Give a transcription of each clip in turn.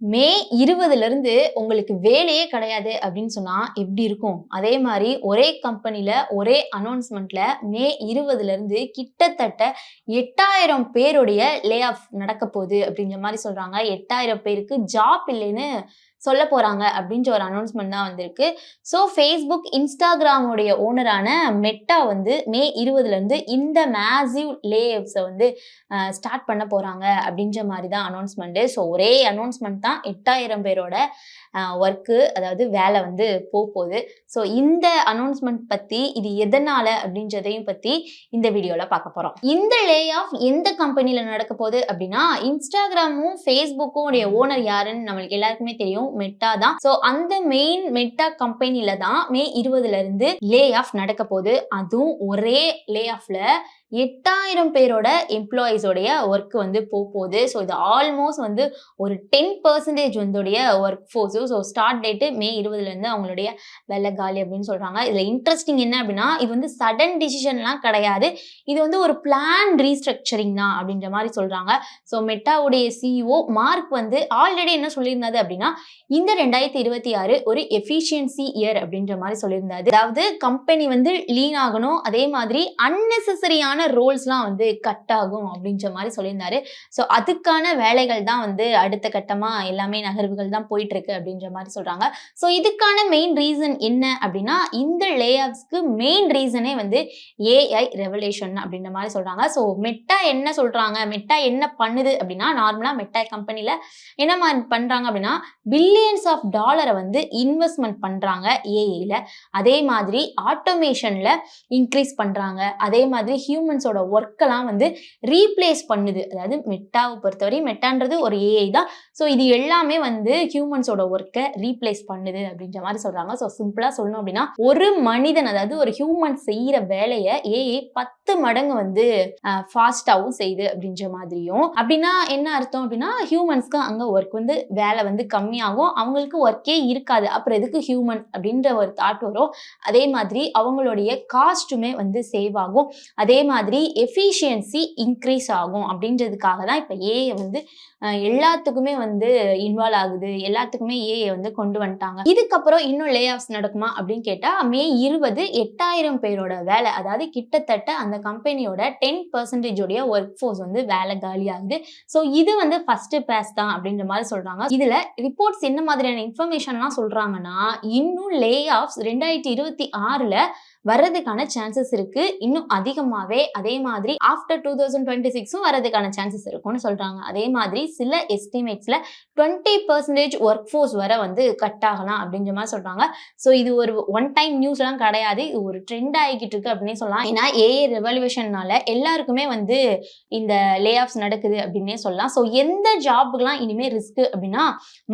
மே 20ல உங்களுக்கு வேலையே கிடையாது அப்படின்னு சொன்னா எப்படி இருக்கும்? அதே மாரி ஒரே கம்பெனில, ஒரே அனௌன்ஸ்மென்ட்ல மே 20ல கிட்டத்தட்ட 8000 பேருடைய லே ஆஃப் நடக்க போகுது அப்படின்ற மாரி சொல்றாங்க. 8000 பேருக்கு ஜாப் இல்லைன்னு சொல்லப் போறாங்க அப்படின்ற ஒரு அனௌன்ஸ்மென்ட் தான் வந்திருக்கு. ஸோ Facebook, Instagram உடைய ஓனரான மெட்டா வந்து மே 20ல இந்த மேசிவ் லே ஆஃப்ஸ வந்து ஸ்டார்ட் பண்ண போறாங்க அப்படின்ற மாரி தான் அனௌன்ஸ்மென்ட். ஸோ ஒரே அனௌன்ஸ்மென்ட் தான் 8000 பேரோட ஒர்க்கு அதாவது வேலை வந்து போகுது. ஸோ இந்த அனௌன்ஸ்மென்ட் பத்தி இது எதனால அப்படின்றதையும் பத்தி இந்த வீடியோல பார்க்க போறோம். இந்த லே ஆஃப் எந்த கம்பெனில நடக்க போகுது அப்படின்னா இன்ஸ்டாகிராமும் ஃபேஸ்புக்கும் உடைய ஓனர் யாருன்னு நம்மளுக்கு எல்லாருக்குமே தெரியும், மெட்டா தான். ஸோ அந்த மெயின் மெட்டா கம்பெனில தான் மே 20ல லே ஆஃப் நடக்க போகுது. அதுவும் ஒரே லே ஆஃப்ல 8000 பேரோட எம்ப்ளாயீஸோடைய ஒர்க் வந்து போகுது. ஸோ இது ஆல்மோஸ்ட் வந்து ஒரு 10% வந்துடைய work force. So start date May 20லேருந்து அவங்களுடைய வேலை காலி அப்படின்னு சொல்றாங்க. இதுல இன்ட்ரெஸ்டிங் என்ன அப்படின்னா இது வந்து சடன் டிசிஷன்லாம் கிடையாது. இது வந்து ஒரு பிளான் ரீஸ்ட்ரக்சரிங் தான் அப்படின்ற மாதிரி சொல்றாங்க. ஸோ மெட்டாவுடைய சிஇஓ மார்க் வந்து ஆல்ரெடி என்ன சொல்லியிருந்தாரு அப்படின்னா இந்த 2026 ஒரு எஃபிஷியன்சி இயர் அப்படின்ற மாதிரி சொல்லியிருந்தாரு. அதாவது கம்பெனி வந்து லீன் ஆகணும், அதே மாதிரி அன்னெசரியான ரோல்ஸ்லாம் வந்து கட் ஆகும் அப்படின்ற மாதிரி சொல்லியிருந்தாரு. ஸோ அதுக்கான வேலைகள் தான் வந்து அடுத்த கட்டமா எல்லாமே நகர்வுகள் தான் போயிட்டு இருக்கு அப்படின்ற மாதிரி சொல்றாங்க. ஸோ இதுக்கான மெயின் ரீசன் என்ன அப்படின்னா இந்த லே ஆஃப்ஸ்க்கு மெயின் ரீசனே வந்து ஏஐ ரெவல்யூஷன் அப்படின்ற மாதிரி சொல்றாங்க. ஸோ மெட்டா என்ன சொல்றாங்க, மெட்டா என்ன பண்ணுது அப்படின்னா நார்மலா மெட்டா கம்பெனில என்ன மாதிரி பண்றாங்க அப்படின்னா பில்லியன்ஸ் ஆஃப் டாலரை வந்து இன்வெஸ்ட்மெண்ட் பண்றாங்க ஏஐல. அதே மாதிரி ஆட்டோமேஷன்ல இன்க்ரீஸ் பண்றாங்க. அதே மாதிரி ஹியூமன்ஸோட ஒர்க்கெல்லாம் வந்து ரீப்ளேஸ் பண்ணுது. அதாவது மெட்டாவை பொறுத்தவரை மெட்டான்றது ஒரு ஏஐ தான். ஸோ இது எல்லாமே வந்து ஹியூமன்ஸோட ஒர்க்கை ரீப்ளேஸ் பண்ணுது அப்படின்ற மாதிரி சொல்றாங்க. ஸோ சிம்பிளா சொல்லணும் அப்படின்னா ஒரு மனிதன் அதாவது ஒரு ஹியூமன் செய்யற வேலையை ஏஐ 10 மடங்கு வந்து ஃபாஸ்டாவும் செய்யுது அப்படின்ற மாதிரியும். அப்படின்னா என்ன அர்த்தம் அப்படின்னா ஹியூமன்ஸ்க்கு அங்க ஒர்க் வந்து வேலை வந்து கம்மியாகும், அவங்களுக்கு ஒர்க்கே இருக்காது. அப்புறம் எதுக்கு ஹியூமன் அப்படின்ற ஒரு தாட் வரும். அதே மாதிரி அவங்களுடைய காஸ்ட்டுமே வந்து சேவ் ஆகும். அதே மாதிரி எஃபிஷியன்சி இன்க்ரீஸ் ஆகும் அப்படின்றதுக்காக தான் இப்போ ஏஐ வந்து எல்லாத்துக்குமே வந்து இன்வால்வ் ஆகுது, எல்லாத்துக்குமே ஏஐ வந்து கொண்டு வந்துட்டாங்க. இதுக்கப்புறம் இன்னும் லே ஆஃப்ஸ் நடக்குமா அப்படின்னு கேட்டா மே 20 8000 பேரோட வேலை அதாவது கிட்டத்தட்ட அந்த கம்பெனியோட 10% உடைய ஒர்க் ஃபோர்ஸ் வந்து வேலை காலி ஆகுது. ஸோ இது வந்து ஃபர்ஸ்ட் பேஸ் தான் அப்படின்ற மாதிரி சொல்றாங்க. இதுல ரிப்போர்ட்ஸ் என்ன மாதிரியான இன்ஃபர்மேஷன்லாம் சொல்றாங்கன்னா இன்னும் லே ஆஃப்ஸ் 2026ல வர்றதுக்கான சான்சஸ் இருக்கு, இன்னும் அதிகமாவே. அதே மாதிரி ஆஃப்டர் 2026 வர்றதுக்கான சான்சஸ் இருக்கும்னு சொல்றாங்க. அதே மாதிரி சில எஸ்டிமேட்ஸ்ல 20% ஒர்க் ஃபோர்ஸ் வர வந்து கட் ஆகலாம் அப்படின்ற மாதிரி சொல்றாங்க. ஸோ இது ஒரு ஒன் டைம் நியூஸ் எல்லாம் கிடையாது, இது ஒரு ட்ரெண்ட் ஆகிக்கிட்டு இருக்கு அப்படின்னு சொல்லலாம். ஏன்னா ஏஐ ரெவல்யூஷன்னால எல்லாருக்குமே வந்து இந்த லே ஆஃப்ஸ் நடக்குது அப்படின்னே சொல்லலாம். ஸோ எந்த ஜாபுக்குலாம் இனிமே ரிஸ்க் அப்படின்னா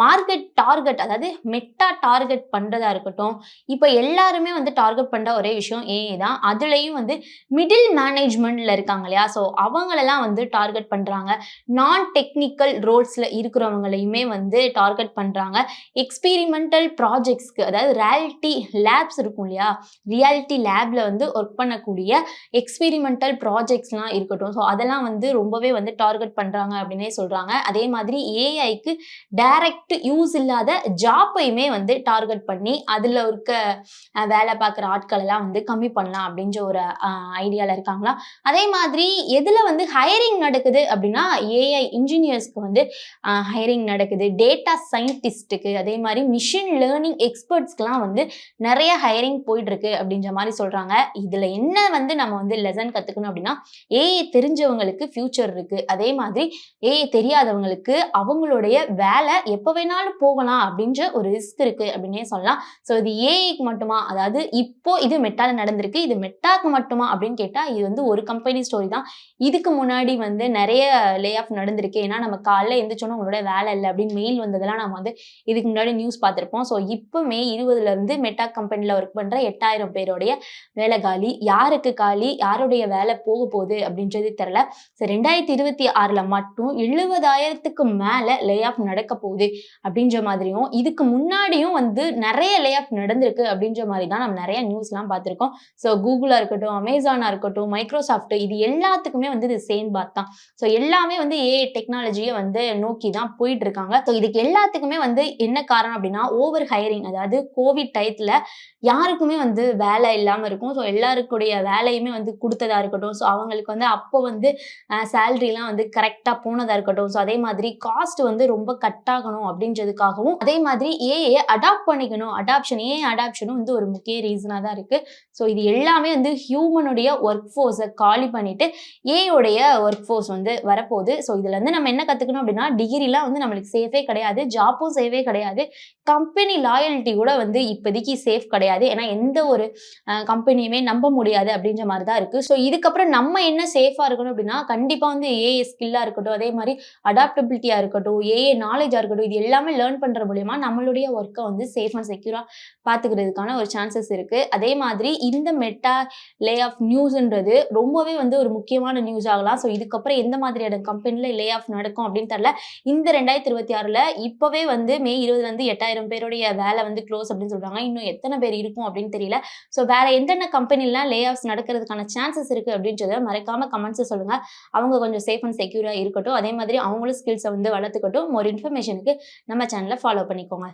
மார்க்கெட் டார்கெட் அதாவது மெட்டா டார்கெட் பண்றதா இருக்கட்டும். இப்போ எல்லாருமே வந்து டார்கெட் பண்ற ஒரே விஷயம் ஏஐ தான். அதுலயும் வந்து மிடில் மேனேஜ்மெண்ட்ல இருக்காங்க இல்லையா, ஸோ அவங்களெல்லாம் வந்து டார்கெட் பண்றாங்க. நான் டெக்னிக்கல் ரோல்ஸ்ல இருக்கிறவங்களையுமே வந்து டார்கெட் பண்றாங்க. எக்ஸ்பீரிமெண்டல் ப்ராஜெக்ட்ஸ்க்கு அதாவது ரியாலிட்டி லேப்ஸ் இருக்கும் இல்லையா, ரியாலிட்டி லேப்ல வந்து ஒர்க் பண்ணக்கூடிய எக்ஸ்பீரிமெண்டல் ப்ராஜெக்ட்ஸ்லாம் இருக்கட்டும். ஸோ அதெல்லாம் வந்து ரொம்பவே வந்து டார்கெட் பண்றாங்க அப்படின்னே சொல்றாங்க. அதே மாதிரி ஏஐக்கு டைரக்ட் யூஸ் இல்லாத ஜாப்பையுமே வந்து டார்கெட் பண்ணி அதுல இருக்க வேலை பார்க்குற ஆட்கள் எல்லாம் வந்து கம்மி பண்ணலாம் அப்படின்ற ஒரு ஐடியால இருக்காங்களா. அதே மாதிரி எதுல வந்து ஹையரிங் நடக்குது அப்படின்னா ஏஐ இன்ஜினியர்ஸ்க்கு வந்து ஹையரிங் நடக்குது, டேட்டா சயின்டிஸ்ட்டுக்கு, அதே மாதிரி மிஷின் லேர்னிங் எக்ஸ்பர்ட்ஸ்க்குலாம் வந்து நிறைய ஹையரிங் போயிட்டு இருக்கு அப்படின்ற மாதிரி சொல்றாங்க. இதுல என்ன வந்து நம்ம வந்து லெசன் கத்துக்கணும் அப்படின்னா ஏஐ தெரிஞ்சவங்களுக்கு ஃபியூச்சர் இருக்கு, அதே மாதிரி ஏஐ தெரியாதவங்களுக்கு அவங்களுடைய வேலை எப்போ வேணாலும் போகலாம் அப்படின்ற ஒரு ரிஸ்க் இருக்கு அப்படின்னே சொல்லலாம். ஸோ இது ஏஐக்கு மட்டுமா, அதாவது இப்போ இது மெட்டால நடந்திருக்கு, இது மெட்டாக்கு மட்டுமா அப்படின்னு கேட்டா இது வந்து ஒரு கம்பெனி ஸ்டோரி தான். இதுக்கு முன்னாடி வந்து நிறைய லே ஆஃப் நடந்திருக்கு. ஏன்னா நம்ம காலைல எந்திரிச்சோன்னா உங்களோட வேலை இல்லை அப்படின்னு மெயில் வந்ததெல்லாம் நம்ம வந்து இதுக்கு முன்னாடி நியூஸ் பார்த்துருப்போம். ஸோ இப்போ மே 20ல மெட்டா கம்பெனில ஒர்க் பண்ற 8000 பேருடைய வேலை காலி. யாருக்கு காலி, யாருடைய வேலை போக போகுது அப்படின்றது தெரியல. ஸோ 2026ல மட்டும் 70,000க்கு மேல லே ஆஃப் நடக்க போகுது அப்படின்ற மாதிரியும், இதுக்கு முன்னாடியும் வந்து நிறைய லே ஆஃப் நடந்திருக்கு அப்படின்ற மாதிரி தான் நம்ம நிறைய நியூஸ்லாம் பார்த்து பார்த்திருக்கோம். ஸோ Googleஆ இருக்கட்டும், Amazonஆ இருக்கட்டும், Microsoft இது எல்லாத்துக்குமே வந்து இது சேம் பாத் தான். ஸோ எல்லாமே வந்து ஏஐ டெக்னாலஜிய வந்து நோக்கி தான் போயிட்டு இருக்காங்க. ஸோ இதுக்கு எல்லாத்துக்குமே வந்து என்ன காரணம் அப்படின்னா, ஓவர் ஹையரிங். அதாவது கோவிட் டயத்துல யாருக்குமே வந்து வேலை இல்லாம இருக்கும். ஸோ எல்லாருக்குடைய வேலையுமே வந்து குடுத்ததா இருக்கட்டும். ஸோ அவங்களுக்கு வந்து அப்போ வந்து சேலரிலாம் வந்து கரெக்ட்டா போனதா இருக்கட்டும். ஸோ அதே மாதிரி காஸ்ட் வந்து ரொம்ப கட் ஆகணும் அப்படின்றதுக்காகவும், அதே மாதிரி ஏஐய அடாப்ட் பண்ணிக்கணும். ஏஐ அடாப்ஷனும் வந்து ஒரு முக்கிய ரீசனா தான் இருக்கு. ஸோ இது எல்லாமே வந்து ஹியூமனுடைய ஒர்க் ஃபோர்ஸ காலி பண்ணிட்டு ஏஐ உடைய ஒர்க் ஃபோர்ஸ் வந்து வரப்போகுது. ஸோ இதுல இருந்து நம்ம என்ன கத்துக்கணும் அப்படின்னா, டிகிரிலாம் வந்து நம்மளுக்கு சேஃபே கிடையாது. ஜாப்பும் சேஃபே கிடையாது. கம்பெனி லாயல்டி கூட வந்து இப்போதைக்கு சேஃப் கிடையாது. ஏன்னா எந்த ஒரு கம்பெனியுமே நம்ப முடியாது அப்படின்ற மாதிரி தான் இருக்கு. ஸோ இதுக்கப்புறம் நம்ம என்ன சேஃபா இருக்கணும் அப்படின்னா, கண்டிப்பா வந்து ஏஐ ஸ்கில்லா இருக்கட்டும், அதே மாதிரி அடாப்டபிலிட்டியா இருக்கட்டும், ஏஐ நாலேஜா இருக்கட்டும், இது எல்லாமே லேர்ன் பண்ற மூலியமா நம்மளுடைய ஒர்க்க வந்து சேஃப் அண்ட் செக்யூரா பாத்துக்கிறதுக்கான ஒரு சான்சஸ் இருக்கு. அதே மாதிரி இந்த மெட்டா லே ஆஃப் நியூஸ்ன்றது ரொம்பவே வந்து ஒரு முக்கியமான நியூஸ் ஆகலாம். ஸோ இதுக்கப்புறம் எந்த மாதிரியான கம்பெனில லே ஆஃப் நடக்கும் அப்படின்னு தெரியல. இந்த 2026ல இப்பவே வந்து மே 20ல 8,000 பேருடைய வேலை வந்து க்ளோஸ் அப்படின்னு சொல்றாங்க. இன்னும் எத்தனை பேர் இருக்கும் அப்படின்னு தெரியல. ஸோ வேற எந்தெந்த கம்பெனிலாம் லே ஆஃப்ஸ் நடக்கிறதுக்கான சான்சஸ் இருக்கு அப்படின்றத மறக்காம கமெண்ட்ஸ்ல சொல்லுங்க. அவங்க கொஞ்சம் சேஃப் அண்ட் செக்யூரா இருக்கட்டும். அதே மாதிரி அவங்களும் ஸ்கில்ஸை வந்து வளர்த்துக்கட்டும். மோர் இன்ஃபர்மேஷனுக்கு நம்ம சேனலை ஃபாலோ பண்ணிக்கோங்க.